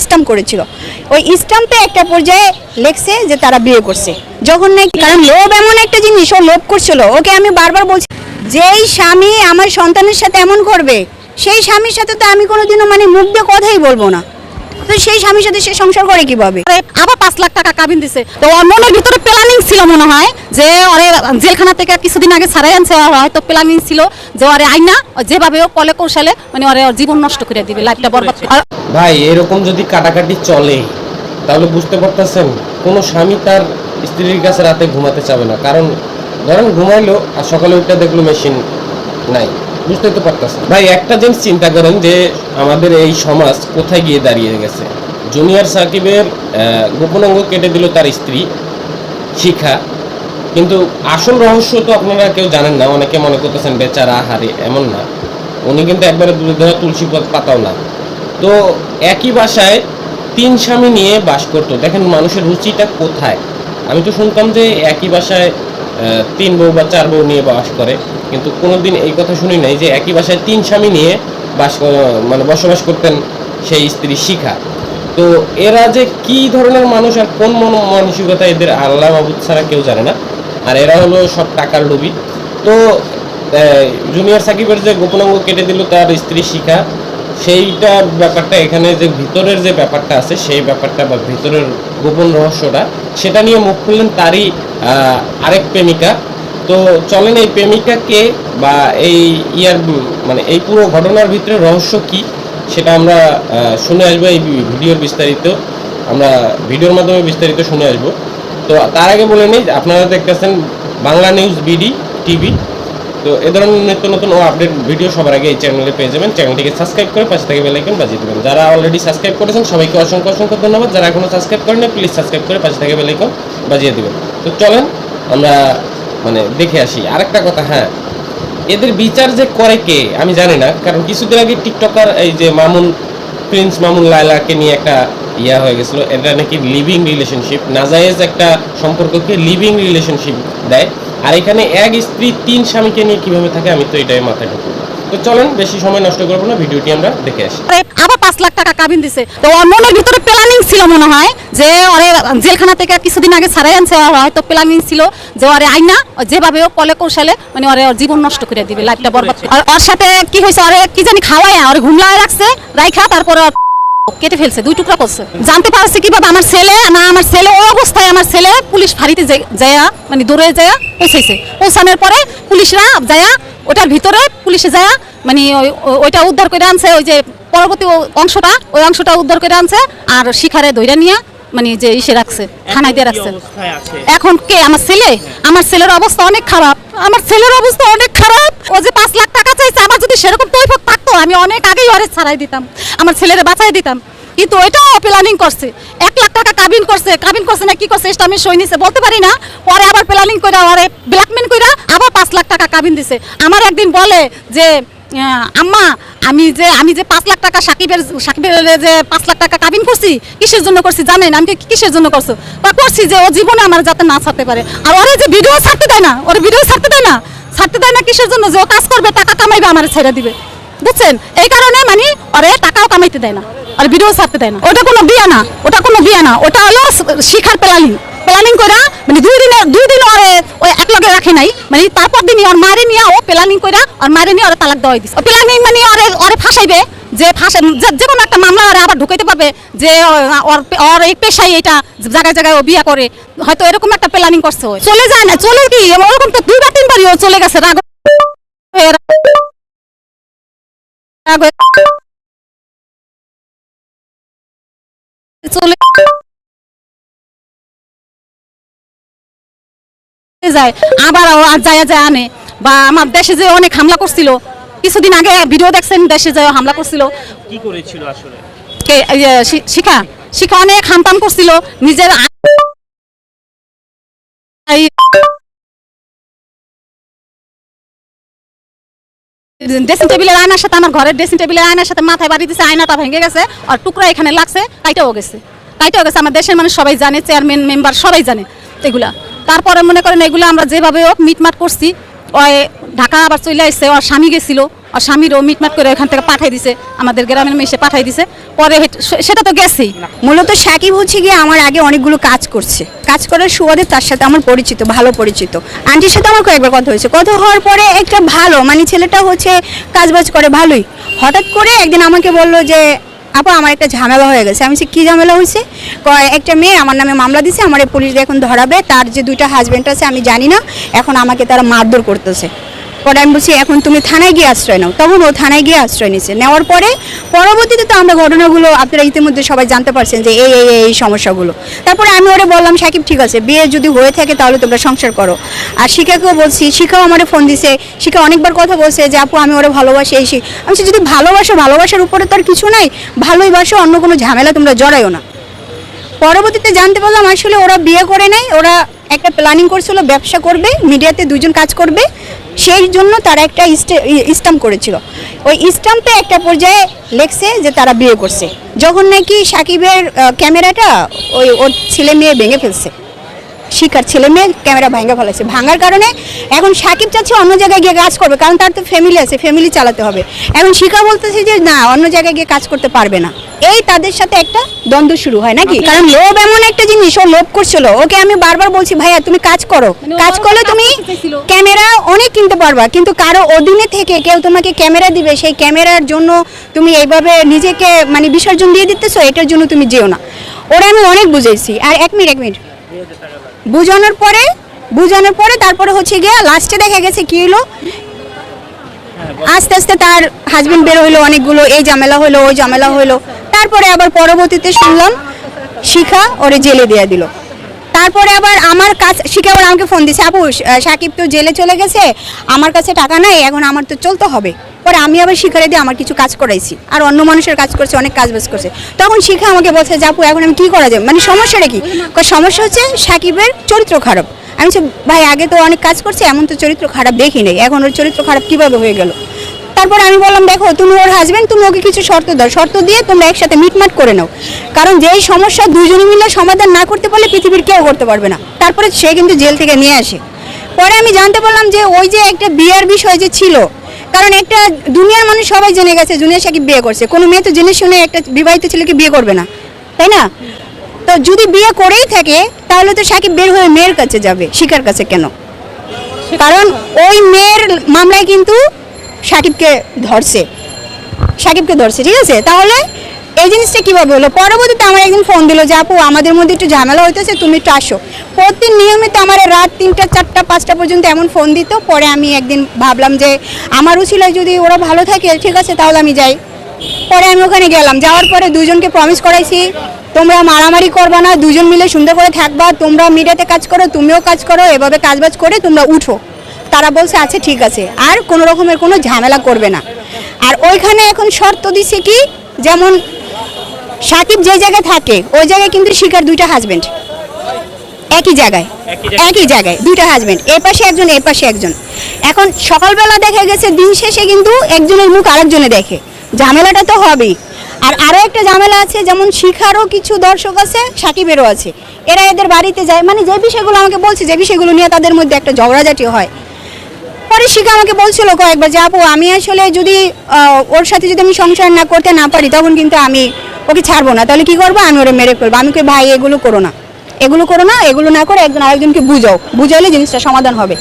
Stamp করেছিল। ওই স্ট্যাম্পে একটা পর্যায়ে লেখছে যে তারা বিয়ে করছে। যখন নাকি, কারণ লোভ এমন একটা জিনিস, ও লোভ করছিল। ওকে আমি বারবার বলছি, যেই স্বামী আমার সন্তানের সাথে এমন করবে, সেই স্বামীর সাথে তো আমি কোনোদিনও মানে মুখ দিয়ে কথাই বলবো না। তো সেই স্বামীর সাথে সে সংসার করে কিভাবে? আবার 5 লাখ টাকা কাবিন দিছে। তো ওর মনের ভিতরে প্ল্যানিং ছিল মনে হয় যে ওরে জেলখানা থেকে কিছুদিন আগে ছাড়াই আনছে। হয়তো প্ল্যানিং ছিল যে ওরে আইনা যেভাবে ও কলে কৌশলে মানে ওরে জীবন নষ্ট করে দিবে, লাইফটা বরবাদ করে। ভাই এরকম যদি কাটাকাটি চলে তাহলে বুঝতে পারতেছেন কোনো স্বামী তার স্ত্রীর কাছে রাতে ঘুমাতে চাবে না। কারণ ধরেন ঘুমাইলো আর সকালে উঠে দেখলো মেশিন নাই, বুঝতে তো পারতেছেন। ভাই একটা জিনিস চিন্তা করেন যে আমাদের এই সমাজ কোথায় গিয়ে দাঁড়িয়ে গেছে। জুনিয়র সাকিবের গোপন অঙ্গ কেটে দিল তার স্ত্রী শিখা, কিন্তু আসল রহস্য তো আপনারা কেউ জানেন না। অনেকে মনে করতেছেন বেচারা হারে, এমন না। উনি কিন্তু একবারে দুধে ধরা তুলসী পাতাও না। তো একই বাসায় 3 স্বামী নিয়ে বাস করতো। দেখেন মানুষের রুচিটা কোথায়। আমি তো শুনতাম যে একই বাসায় 3 বউ বা 4 বউ নিয়ে বাস করে, কিন্তু কোনোদিন এই কথা শুনি নাই যে একই বাসায় 3 স্বামী নিয়ে মানে বসবাস করতেন সেই স্ত্রী শিখা। তো এরা যে কি ধরনের মানুষ আর কোন মানসিকতা এদের আল্লাহ মাহবুদ ছাড়া কেউ জানে না। আর এরা হলো সব টাকার লোভী। তো জুনিয়র সাকিবের যে গোপনাঙ্গ কেটে দিল তার স্ত্রী শিখা, সেইটার ব্যাপারটা এখানে যে ভিতরের যে ব্যাপারটা আছে সেই ব্যাপারটা বা ভিতরের গোপন রহস্যটা সেটা নিয়ে মুখ খুললেন তারই আরেক প্রেমিকা। তো চলেন এই প্রেমিকাকে বা এই মানে এই পুরো ঘটনার ভিতরে রহস্য কি সেটা আমরা শুনে আসবো। এই ভিডিওর বিস্তারিত আমরা ভিডিওর মাধ্যমে বিস্তারিত শুনে আসবো। তো তার আগে বলে নিই, আপনারা দেখতেছেন বাংলা নিউজ বিডি টিভি। তো এ ধরনের নিত্য নতুন ও আপডেট ভিডিও সবার আগে এই চ্যানেলে পেয়ে যাবেন। চ্যানেলটিকে সাবস্ক্রাইব করে পাশে থেকে বেল আইকন বাজিয়ে দেবেন। যারা অলরেডি সাবস্ক্রাইব করেছেন সবাইকে অসংখ্য অসংখ্য ধন্যবাদ। যারা এখনো সাবস্ক্রাইব করেন প্লিজ সাবস্ক্রাইব করে পাশে থেকে বেল আইকন বাজিয়ে দেবেন। তো চলেন আমরা মানে দেখে আসি। আরেকটা কথা, হ্যাঁ, এদের বিচার যে করে কে আমি জানি না। কারণ কিছুদিন আগে টিকটকার এই যে প্রিন্স মামুন লায়লাকে নিয়ে একটা হয়ে গেছিল। এটা নাকি লিভিং রিলেশনশিপ, নাজায়েজ একটা সম্পর্ককে লিভিং রিলেশনশিপ দেয়। আর এখানে এক স্ত্রী 3 স্বামীকে নিয়ে কিভাবে থাকে আমি তো এটাই মাথায় ঢুকবো। তো চলেন বেশি সময় নষ্ট করবো না, ভিডিওটি আমরা দেখে আসি। আবার 5 লাখ টাকা কাবিন দিছে। তো ওর মনের ভিতরে প্ল্যানিং ছিল মনে হয় যে ওরে জেলখানা থেকে কিছুদিন আগে ছাড়াই আনছে। হয়তো প্ল্যানিং ছিল যে ওরে আইনা যেভাবে ও কলে কৌশলে মানে ওরে জীবন নষ্ট করে দিবে, লাইফটা বরবাদ করে। আর ওর সাথে কি হয়েছে, ওরে কি জানি খাওয়ায় ওরে ঘুমলায় রাখছে, রাইখা তারপরে কেটে ফেলছে, 2 টুকরা করছে। জানতে পারছে কিভাবে, আমার ছেলে ওই অবস্থায় আমার ছেলে পুলিশ ফাঁড়িতে যায়া মানে দৌড়ে যায়া পৌঁছাইছে। পৌঁছানোর পরে পুলিশরা যায়া ওটার ভিতরে পুলিশে যায়া মানে ওইটা উদ্ধার করে আনছে। ওই যে পরবর্তী ওই অংশটা উদ্ধার করে আনছে। আর শিখারে ধইরা নিয়ে মানে যে ইসে রাখছে, থানায় দিয়ে রাখছে। এখন কে? আমার ছেলের অবস্থা অনেক খারাপ। ও যে 5 লাখ টাকা চাইছে, আমার যদি সেরকম তৈফক থাকতো আমি অনেক আগেই ওরে ছাড়াই দিতাম, আমার ছেলেরে বাঁচাই দিতাম। কিন্তু ওইটাও প্ল্যানিং করছে। 1 লাখ টাকা কাবিন করছে না কি করছে সেটা আমি সই নিছে বলতে পারি না। পরে আবার প্ল্যানিং করে ওরে ব্ল্যাকমেল করে আবার 5 লাখ টাকা কাবিন দিছে। আমার একদিন বলে যে আম্মা আমি যে 5 লাখ টাকা সাকিবের যে 5 লাখ টাকা কাবিন করছি, কিসের জন্য করছি জানেন? আমি কিসের জন্য করছো? করছি যে ও জীবনে আমার যাতে না ছাড়তে পারে। আর ওরে যে ভিডিও ছাড়তে দেয় না কিসের জন্য? যে ও কাজ করবে, টাকা কামাইবে, আমার ছেড়ে দিবে, বুঝছেন? এই কারণে মানে ওরে টাকাও কামাইতে দেয় না আর ভিডিও ছাড়তে দেয় না। ওটা কোনো বিয়ে না, ওটা হলো শিখার প্ল্যানিং করে মানে 2 দিন ওরে ওই এক লগে রাখে নাই। মানে তারপর দিনই ওর মারে নিয়ে ও প্ল্যানিং করে ওর মারে নিয়ে ওরে তালাক দেওয়াই দিছে। প্ল্যানিং মানে ওরে ফাঁসাইবে, যে যে কোনো একটা মামলা ওরে আবার ঢুকাইতে পারবে যে ওর এই পেশায় এটা জায়গায় ও বিয়ে করে, হয়তো এরকম একটা প্ল্যানিং করছে। চলে যায় না, চলে কি ওরকম তো 2 বা 3 বারই ও চলে গেছে। রাগ চলে যায়, আবার যায় আনে। বা আমার দেশে যে অনেক হামলা করছিল, কিছুদিন আগে ভিডিও দেখছেন, দেশে যে হামলা করছিল। কি করেছিল আসলে? শিখা অনেক হামতাম করছিল নিজের ড্রেসিং টেবিলের আয়নার সাথে, আমার ঘরের ড্রেসিং টেবিলের আয়নার সাথে মাথায় বাড়ি দিছে। আয়নাটা ভেঙে গেছে আর টুকরা এখানে লাগছে, কাইটাও গেছে। আমার দেশের মানুষ সবাই জানে, চেয়ারম্যান মেম্বার সবাই জানে এগুলা। তারপরে মনে করেন এগুলো আমরা যেভাবে হোক মিটমাট করছি। ওই ঢাকা আবার চলে আসছে, ওর স্বামী গেছিল, আর স্বামীরও মিটমাট করে এখান থেকে পাঠাই দিছে, আমাদের গ্রামের মেয়ে এসে পাঠাই দিছে। পরে সেটা তো গেছেই। মূলত সাকিব হচ্ছে গিয়ে আমার আগে অনেকগুলো কাজ করছে, কাজ করার সুবাদে তার সাথে আমার পরিচিত, ভালো পরিচিত। আন্টির সাথে আমার কয়েকবার কথা হয়েছে, কথা হওয়ার পরে একটা ভালো মানে ছেলেটা হচ্ছে কাজবাজ করে ভালোই। হঠাৎ করে একদিন আমাকে বললো যে আপা আমার একটা ঝামেলা হয়ে গেছে। আমি বলছি কী ঝামেলা হয়েছে? একটা মেয়ে আমার নামে মামলা দিছে, আমার পুলিশ এখন ধরাবে, তার যে 2টা হাজব্যান্ড আছে আমি জানি না, এখন আমাকে তারা মারধর করতেছে। পরে আমি বলছি এখন তুমি থানায় গিয়ে আশ্রয় নাও। তখন ও থানায় গিয়ে আশ্রয় নিছে, নেওয়ার পরে পরবর্তীতে তো আমরা ঘটনাগুলো আপনারা ইতিমধ্যে সবাই জানতে পারছেন যে এই সমস্যাগুলো। তারপরে আমি ওরে বললাম সাকিব ঠিক আছে, বিয়ে যদি হয়ে থাকে তাহলে তোমরা সংসার করো। আর শিখাকেও বলছি, শিখাও আমারে ফোন দিছে, শিখা অনেকবার কথা বলছে যে আপু আমি ওরে ভালোবাসি এই আমি বলছি যদি ভালোবাসার উপরে তো আর কিছু নাই, ভালোই বাসো, অন্য কোনো ঝামেলা তোমরা জড়াইও না। পরবর্তীতে জানতে পারলাম আসলে ওরা বিয়ে করে নাই, ওরা একটা প্ল্যানিং করছিল ব্যবসা করবে, মিডিয়াতে 2জন কাজ করবে, সেই জন্য তারা একটা স্টাম্প করেছিল। ওই স্টাম্পে একটা পর্যায়ে লেখছে যে তারা বিয়ে করছে, যখন নাকি সাকিবের ক্যামেরাটা ওর ছেলে মেয়ে ভেঙে ফেলছে, শিকার ছেলে মেয়ে ক্যামেরা ভেঙে ফেলেছে। ভাঙার কারণে এখন সাকিব চাচ্ছে অন্য জায়গায় গিয়ে কাজ করবে, কারণ তার তো ফ্যামিলি আছে, ফ্যামিলি চালাতে হবে। এখন শিকা বলতেছে যে না অন্য জায়গায় গিয়ে কাজ করতে পারবে না। এই তাদের সাথে একটা দ্বন্দ্ব শুরু হয় নাকি, কারণ লোভ এমন একটা জিনিস, ও লোভ করছিল। ওকে আমি বারবার বলছি ভাইয়া তুমি কাজ করো, কাজ করলে তুমি ক্যামেরা অনেক কিনতে পারবা, কিন্তু কারো অধীনে থেকে কেউ তোমাকে ক্যামেরা দিবে, সেই ক্যামেরার জন্য তুমি এইভাবে নিজেকে মানে বিসর্জন দিয়ে দিতেছো, এটার জন্য তুমি যেও না। ওরা আমি অনেক বুঝাইছি। আর এক মিনিট বুঝানোর পরে তারপরে হচ্ছে গিয়ে লাস্টে দেখা গেছে কি হলো, আস্তে আস্তে তার হাজবেন্ড বের হইলো, অনেকগুলো এই ঝামেলা হলো ওই ঝামেলা হলো। তারপরে আবার পরবর্তীতে শুনলাম শিখা ওরে জেলে দিয়ে দিল। তারপরে আবার আমার কাছে শিখা আবার আমাকে ফোন দিছে, আপু সাকিব তো জেলে চলে গেছে, আমার কাছে টাকা নাই, এখন আমার তো চলতে হবে। পরে আমি আবার শিখারে দিয়ে আমার কিছু কাজ করাইছি, আর অন্য মানুষের কাজ করছে, অনেক কাজ বাজ করছে। তখন শিখা আমাকে বলছে যে আপু এখন আমি কী করা যায়, মানে সমস্যাটা কি? সমস্যা হচ্ছে সাকিবের চরিত্র খারাপ। আমি বলছি ভাই আগে তো অনেক কাজ করছে, এমন তো চরিত্র খারাপ দেখি নেই, এখন ওর চরিত্র খারাপ কীভাবে হয়ে গেল? তারপরে আমি বললাম দেখো তুমি ওর হাজবেন্ড, তুমি ওকে কিছু শর্ত দাও, শর্ত দিয়ে তোমরা একসাথে মিটমাট করে নাও, কারণ যেই সমস্যা 2জনে মিলে সমাধান না করতে পারলে পৃথিবীর কেউ করতে পারবে না। তারপরে সে কিন্তু জেল থেকে নিয়ে আসে। পরে আমি জানতে পারলাম যে ওই যে একটা বিয়ের বিষয় যে ছিল, কারণ একটা দুনিয়ার মানুষ সবাই জেনে গেছে জুনিয়র সাকিব বিয়ে করছে, কোনো মেয়ে তো জেনে শুনে একটা বিবাহিত ছেলেকে বিয়ে করবে না, তাই না? তো যদি বিয়ে করেই থাকে তাহলে তো সাকিব বের হয়ে মেয়ের কাছে যাবে, শিখার কাছে কেন? কারণ ওই মেয়ের মামলায় কিন্তু সাকিবকে ধরছে, ঠিক আছে? তাহলে এই জিনিসটা কীভাবে হলো? পরবর্তীতে আমার একদিন ফোন দিল যে আপু আমাদের মধ্যে একটু ঝামেলা হইতেছে, তুমি একটু আসো। প্রতিদিন নিয়মিত আমার রাত 3টা 4টা 5টা পর্যন্ত এমন ফোন দিত। পরে আমি একদিন ভাবলাম যে আমারও ছিল যদি ওরা ভালো থাকে ঠিক আছে তাহলে আমি যাই। পরে আমি ওখানে গেলাম, যাওয়ার পরে 2জনকে প্রমিস করাইছি তোমরা মারামারি করবা না, 2জন মিলে সুন্দর করে থাকবা, তোমরা মিডিয়াতে কাজ করো, তুমিও কাজ করো, এভাবে কাজবাজ করে তোমরা উঠো। তারা বলছে আচ্ছা ঠিক আছে, আর কোনো রকমের কোনো ঝামেলা করবে না। আর ওইখানে এখন শর্ত দিছে কি, যেমন সাকিব যে জায়গায় থাকে ওই জায়গায় কিন্তু শিখার 2টা হাজবেন্ড, একই জায়গায় 2টা হাজবেন্ড, এ পাশে একজন এ পাশে একজন। এখন সকালবেলা দেখা গেছে দিন শেষে কিন্তু একজনের মুখ আরেকজনে দেখে, ঝামেলাটা তো হবেই। আর আরও একটা ঝামেলা আছে, যেমন শিখারও কিছু দর্শক আছে, সাকিবেরও আছে, এরা এদের বাড়িতে যায়, মানে যে বিষয়গুলো আমাকে বলছে, যে বিষয়গুলো নিয়ে তাদের মধ্যে একটা ঝগড়াঝাটি হয়। পরে শিখা আমাকে বলছিল কয়েকবার যে আপু আমি আসলে যদি ওর সাথে যদি আমি সংসার না করতে না পারি তখন কিন্তু আমি ওকে ছাড়বো না, তাহলে কি করবো, আমি ওরে মেরে ফেলবো। আমি কই ভাই এগুলো করো না, এগুলো না করে একজন আরেকজনকে বুঝাইলে জিনিসটা সমাধান হবে।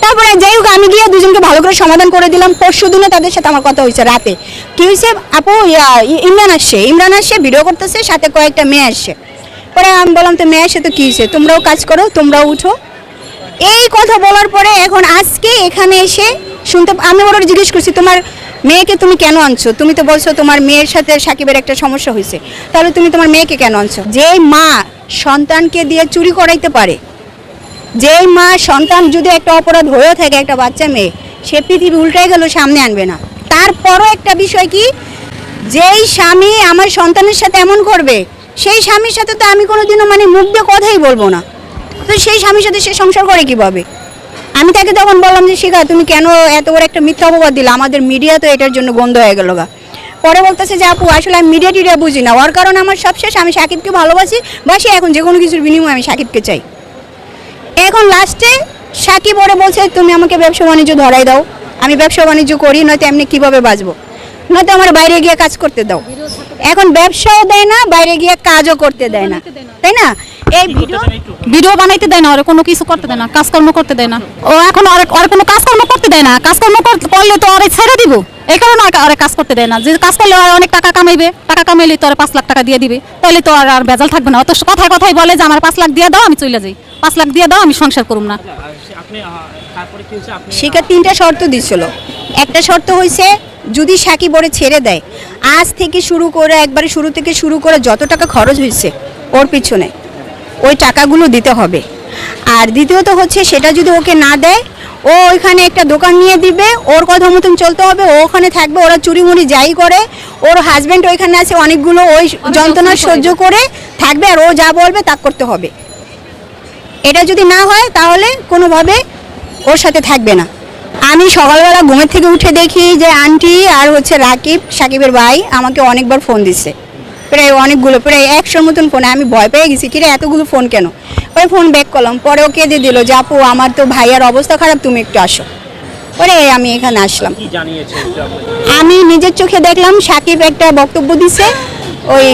তারপরে যাই হোক আমি গিয়ে 2জনকে ভালো করে সমাধান করে দিলাম। পরশু দিনে তাদের সাথে আমার কথা হয়েছে রাতে, কি হয়েছে আপু ইমরান আসছে ভিডিও করতেছে, সাথে কয়েকটা মেয়ে আসছে। পরে আমি বললাম তো মেয়ে আসে তো কী হয়েছে, তোমরাও কাজ করো, তোমরাও উঠো। এই কথা বলার পরে এখন আজকে এখানে এসে আমি ওরা জিজ্ঞেস করছি তোমার মেয়েকে তুমি কেন আনছো, তুমি তো বলছো তোমার মেয়ের সাথে সাকিবের একটা সমস্যা হয়েছে, তাহলে তুমি তোমার মেয়েকে কেন আনছো? যে মা সন্তানকে দিয়ে চুরি করাইতে পারে, যেই মা সন্তান যদি একটা অপরাধ হয়েও থাকে একটা বাচ্চা মেয়ে, সে পৃথিবী উল্টাই গেল সামনে আনবে না। তারপরও একটা বিষয় কি, যেই স্বামী আমার সন্তানের সাথে এমন করবে সেই স্বামীর সাথে তো আমি কোনোদিনও মানে মুখ দিয়ে কথাই বলবো না, তো সেই স্বামীর সাথে সে সংসার করে কিভাবে? আমি তাকে তখন বললাম যে শিখা তুমি কেন এত বড় একটা মিথ্যা অপবাদ দিলে, আমাদের মিডিয়া তো এটার জন্য বন্ধ হয়ে গেল গা। পরে বলতেছে যে আপু আসলে আমি মিডিয়া টিডিয়া বুঝি না, ওর কারণে আমার সব শেষ, আমি সাকিবকে ভালোবাসি, এখন যে কোনো কিছুর বিনিময়ে আমি সাকিবকে চাই। এখন লাস্টে সাকিব ওরে বলছে তুমি আমাকে ব্যবসা বাণিজ্য ধরাই দাও, আমি ব্যবসা বাণিজ্য করি, নয়তো এমনি কিভাবে বাঁচবো, নয়তো আমার বাইরে গিয়ে কাজ করতে দাও। এখন ব্যবসাও দেয় না, বাইরে গিয়ে কাজও করতে দেয় না, তাই না? এই ভিডিও বানাইতে দেয় না, ওরে কোনো কিছু করতে দেয় না, কাজকর্ম করতে দেয় না। ও এখন ওর কোনো কাজকর্ম করতে দেয় না, কাজকর্ম করলে তো ওরে ছেড়ে দিব, এই কারণে ওরে কাজ করতে দেয় না। যে কাজ করলে ওরা অনেক টাকা কামাইবে, টাকা কামাইলে তো ওরা 5 লাখ টাকা দিয়ে দিবে, তাহলে তো আর বেজাল থাকবে না। অত কথায় কথায় বলে যে আমার 5 লাখ দিয়ে দাও আমি চলে যাই, 5 লাখ দিয়ে দাও আমি সংসার করুম না। শিখা 3টা শর্ত দিছিল। একটা শর্ত হয়েছে যদি সাকিব ওরে ছেড়ে দেয়, আজ থেকে শুরু করে একবারে শুরু থেকে শুরু করে যত টাকা খরচ হয়েছে ওর পিছনে ওই টাকাগুলো দিতে হবে। আর দ্বিতীয়ত হচ্ছে সেটা যদি ওকে না দেয়, ও ওইখানে একটা দোকান নিয়ে দিবে, ওর কথা মতন চলতে হবে, ও ওখানে থাকবে, ওরা চুরিমুড়ি যাই করে, ওর হাজব্যান্ড ওইখানে আছে অনেকগুলো, ওই যন্ত্রণা সহ্য করে থাকবে, আর ও যা বলবে তা করতে হবে। এটা যদি না হয় তাহলে কোনোভাবে ওর সাথে থাকবে না। আমি সকালবেলা ঘুমের থেকে উঠে দেখি যে আন্টি আর হচ্ছে রাকিব, সাকিবের ভাই, আমাকে অনেকবার ফোন দিচ্ছে, প্রায় অনেকগুলো, প্রায় 100 মতন ফোন। আমি ভয় পেয়ে গেছি, কিরে এতগুলো ফোন কেন? ওই ফোন ব্যাক করলাম, পরে ও কেঁদে দিল যে আপু আমার তো ভাইয়ার অবস্থা খারাপ, তুমি একটু আসো। পরে আমি এখানে আসলাম। আমি নিজের চোখে দেখলাম সাকিব একটা বক্তব্য দিছে, ওই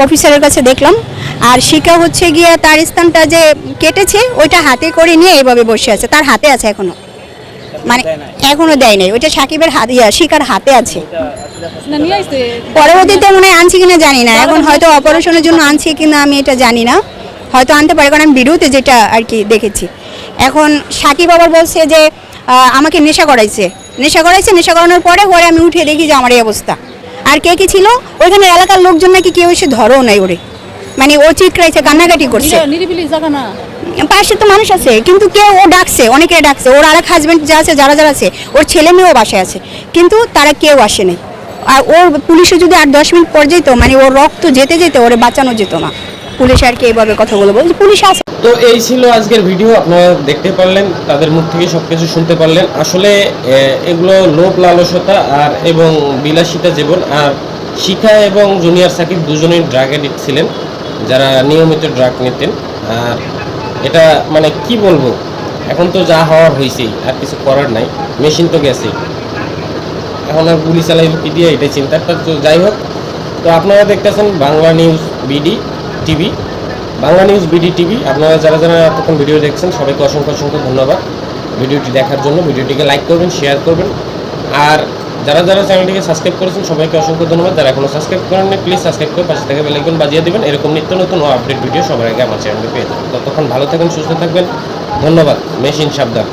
অফিসারের কাছে দেখলাম। আর শিখা হচ্ছে গিয়ে তার স্থানটা যে কেটেছে ওইটা হাতে করে নিয়ে এইভাবে বসে আছে, তার হাতে আছে এখনো, মানে এখনো দেয় নাই, ওইটা সাকিবের হাতে, শিখার হাতে আছে। পরবর্তীতে মনে হয় আনছি কিনা জানি না, এখন হয়তো অপারেশনের জন্য আনছি কিনা আমি এটা জানি না, হয়তো আনতে পারে, কারণ আমি ভিডিওতে যেটা আর কি দেখেছি। এখন সাকিব আবার বলছে যে আমাকে নেশা করাইছে, নেশা করানোর পরে আমি উঠে দেখি যে আমার এই অবস্থা। আর কে কি ছিল ওইখানে এলাকার লোকজন নাকি কেউ এসে ধরেও নাই ওরে, মানে ও চিৎকারাইছে, কান্নাকাটি করছে, পাশে তো মানুষ আছে, কিন্তু কেউ, ও ডাকছে, অনেকে ডাকছে, ওর আরেক হাজব্যান্ড যা আছে, যারা যারা আছে, ওর ছেলে মেয়েও বাসায় আছে, কিন্তু তারা কেউ আসেনি। আর ওর পুলিশে যদি 8-10 মিনিট পর যেত, মানে ওর রক্ত যেতে যেতে ওরে বাঁচানো যেত না। পুলিশ আর কি এইভাবে কথা বলবো, পুলিশ আছে। তো এই ছিল আজকের ভিডিও, আপনারা দেখতে পারলেন, তাদের মুখ থেকে সবকিছু শুনতে পারলেন। আসলে এগুলো লোভ লালসতা আর এবং বিলাসিতা জীবন। আর শিখা এবং জুনিয়র সাকিব দুজনেই ড্রাগ এডিক্ট ছিলেন, যারা নিয়মিত ড্রাগ নিতেন। আর এটা মানে কি বলবো, এখন তো যা হওয়ার হয়েছেই, আর কিছু করার নাই, মেশিন তো গেছেই, এখন আর গুলি চালাইব কি দিয়ে, এটাই চিন্তা। তো যাই হোক, তো আপনারা দেখতেছেন Bangla news BD TV, Bangla news BD TV. আপনারা যারা যারা এতক্ষণ ভিডিও দেখছেন সবাইকে অসংখ্য অসংখ্য ধন্যবাদ ভিডিওটি দেখার জন্য। ভিডিওটিকে লাইক করবেন, শেয়ার করবেন, আর যারা যারা চ্যানেলটিকে সাবস্ক্রাইব করেছেন সবাইকে অসংখ্য ধন্যবাদ। যারা এখনও সাবস্ক্রাইব করেননি প্লিজ সাবস্ক্রাইব করে পাশে থেকে বেল আইকন বাজিয়ে দেবেন, এরকম নিত্য নতুন ও আপডেট ভিডিও সবার আগে আমার চ্যানেলে পেয়ে যাবেন। ততক্ষণ ভালো থাকবেন, সুস্থ থাকবেন, ধন্যবাদ। মেশিন সাবধান।